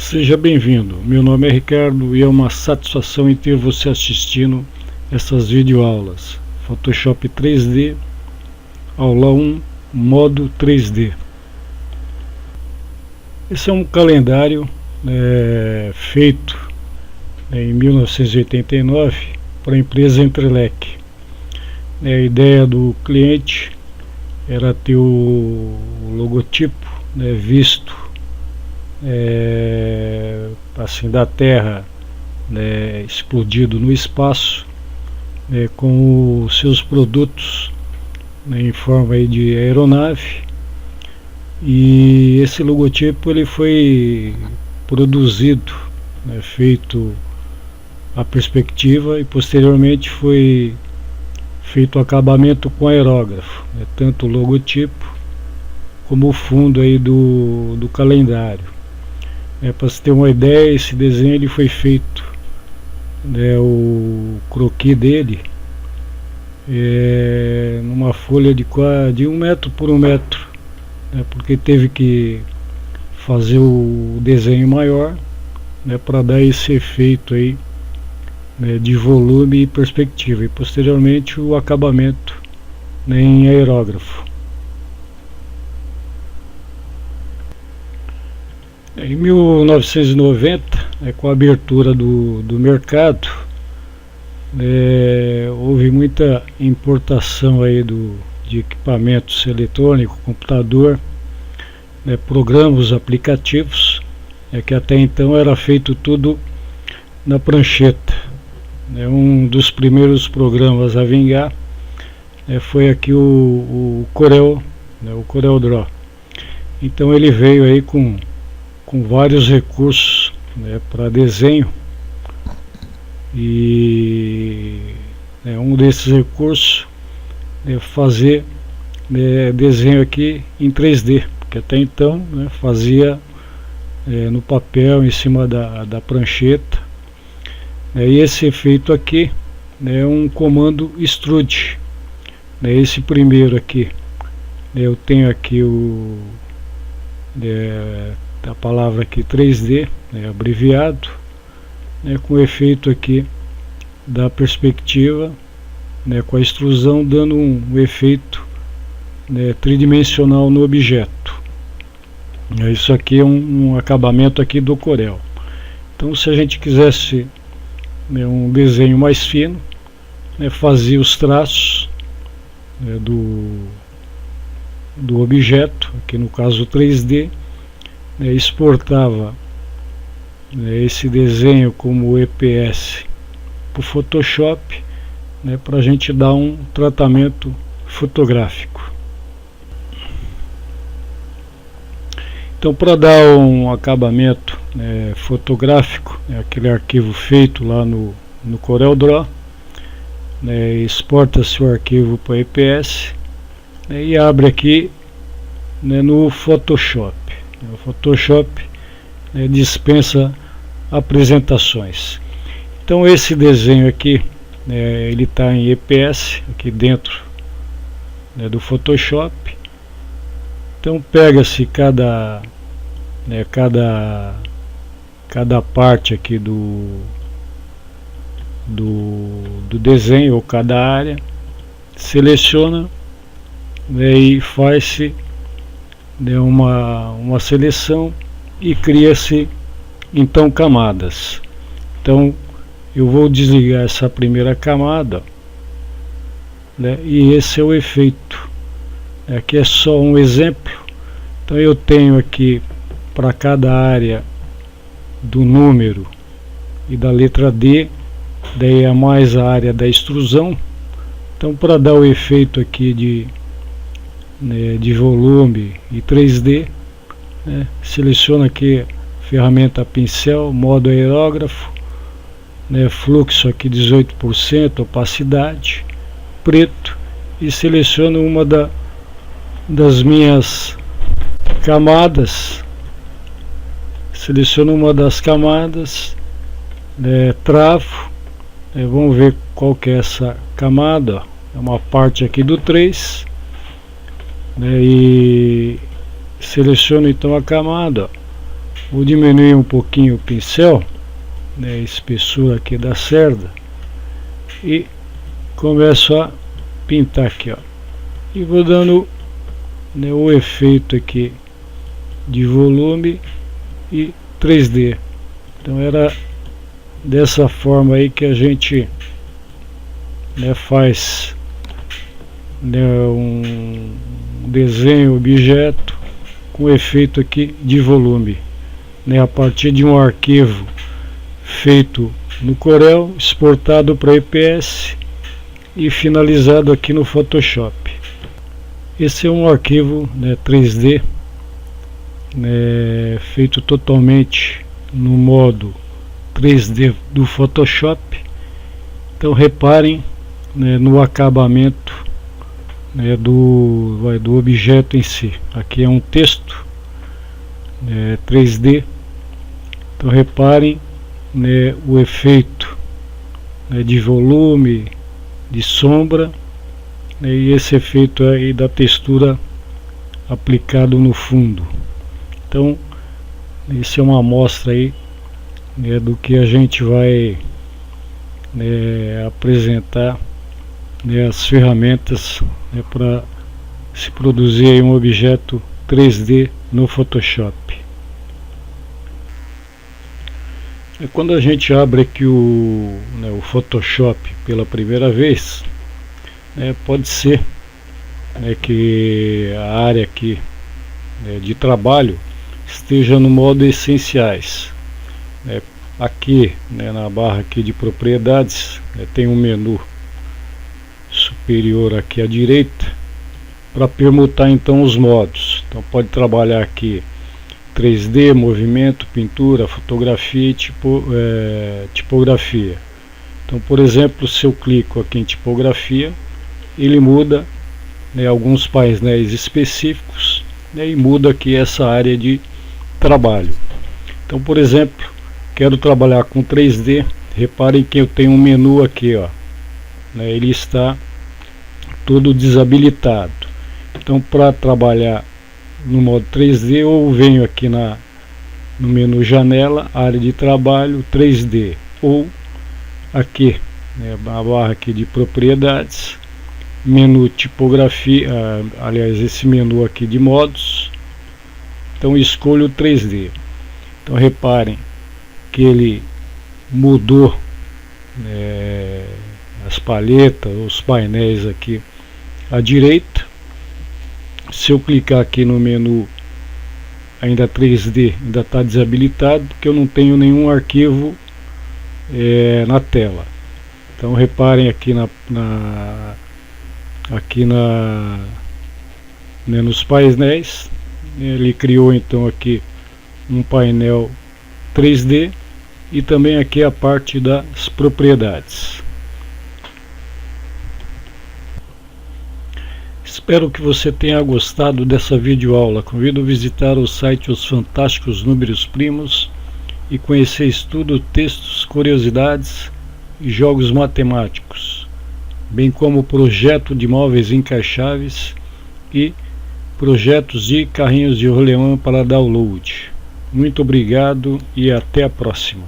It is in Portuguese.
Seja bem-vindo, meu nome é Ricardo e é uma satisfação em ter você assistindo essas videoaulas. Photoshop 3D, aula 1, modo 3D. Esse é um calendário feito em 1989 para a empresa Entrelec. A ideia do cliente era ter o logotipo visto assim da Terra, explodido no espaço, com os seus produtos em forma de aeronave. E esse logotipo ele foi produzido, feito a perspectiva, e posteriormente foi feito o acabamento com aerógrafo, tanto o logotipo como o fundo aí do calendário. Para você ter uma ideia, esse desenho ele foi feito, o croquis dele numa folha de 1 metro por 1 metro, porque teve que fazer o desenho maior, para dar esse efeito aí, de volume e perspectiva, e posteriormente o acabamento em aerógrafo. Em 1990, com a abertura do mercado, houve muita importação aí de equipamentos eletrônicos, computador, programas, aplicativos, que até então era feito tudo na prancheta. Um dos primeiros programas a vingar foi aqui o Corel, o CorelDRAW. Então ele veio aí com vários recursos para desenho, e um desses recursos é fazer desenho aqui em 3D, porque até então fazia no papel, em cima da prancheta. E esse efeito aqui é um comando extrude. Esse primeiro aqui, eu tenho aqui a palavra aqui 3D, abreviado, com o efeito aqui da perspectiva, com a extrusão, dando um efeito tridimensional no objeto. Isso aqui é um acabamento aqui do Corel. Então, se a gente quisesse um desenho mais fino, fazia os traços do objeto, aqui no caso 3D, exportava esse desenho como EPS para o Photoshop, para a gente dar um tratamento fotográfico. Então, para dar um acabamento fotográfico, aquele arquivo feito lá no CorelDRAW, exporta-se o arquivo para EPS, e abre aqui no Photoshop. O Photoshop dispensa apresentações. Então esse desenho aqui, ele está em EPS, aqui dentro do Photoshop. Então pega-se cada parte aqui do desenho, ou cada área, seleciona, e faz-se uma seleção, e cria-se então camadas. Então eu vou desligar essa primeira camada, e esse é o efeito. Aqui é só um exemplo. Então eu tenho aqui para cada área do número e da letra D, daí é mais a área da extrusão. Então, para dar o efeito aqui de volume e 3D, seleciona aqui a ferramenta pincel, modo aerógrafo, fluxo aqui 18%, opacidade, preto, e seleciono uma das minhas camadas. Seleciono uma das camadas, travo, vamos ver qual que é essa camada. É uma parte aqui do 3, e seleciono então a camada, Vou diminuir um pouquinho o pincel, né, a espessura aqui da cerda, e começo a pintar aqui, ó, e vou dando, né, o efeito aqui de volume e 3D. Então era dessa forma aí que a gente, né, faz, né, um desenho objeto com efeito aqui de volume, né, a partir de um arquivo feito no Corel, exportado para EPS e finalizado aqui no Photoshop. Esse é um arquivo, né, 3D, né, feito totalmente no modo 3D do Photoshop. Então reparem, né, no acabamento, né, do objeto em si. Aqui é um texto, 3D. Então reparem, né, o efeito, né, de volume, de sombra, né, e esse efeito aí da textura aplicado no fundo. Então isso é uma amostra aí, né, do que a gente vai, né, apresentar, né, as ferramentas, né, para se produzir aí um objeto 3D no Photoshop. E quando a gente abre aqui o Photoshop pela primeira vez, né, pode ser, né, que a área aqui, né, de trabalho esteja no modo essenciais. Aqui, né, na barra aqui de propriedades, né, tem um menu superior aqui à direita para permutar então os modos. Então pode trabalhar aqui 3D, movimento, pintura, fotografia e tipografia. Então, por exemplo, se eu clico aqui em tipografia, ele muda, né, alguns painéis específicos, né, e muda aqui essa área de trabalho. Então, por exemplo, quero trabalhar com 3D. Reparem que eu tenho um menu aqui, ó, né, ele está todo desabilitado. Então, para trabalhar no modo 3D, eu venho aqui no menu janela, área de trabalho, 3D, ou aqui, né, a barra aqui de propriedades, menu tipografia, aliás, esse menu aqui de modos. Então escolho o 3D. Então reparem que ele mudou, as palhetas, os painéis aqui à direita. Se eu clicar aqui no menu ainda 3D, ainda está desabilitado, porque eu não tenho nenhum arquivo na tela. Então reparem aqui nos painéis, ele criou então aqui um painel 3D e também aqui a parte das propriedades. Espero que você tenha gostado dessa videoaula. Convido a visitar o site Os Fantásticos Números Primos e conhecer estudo, textos, curiosidades e jogos matemáticos, bem como projeto de móveis encaixáveis e projetos de carrinhos de rolemã para download. Muito obrigado e até a próxima.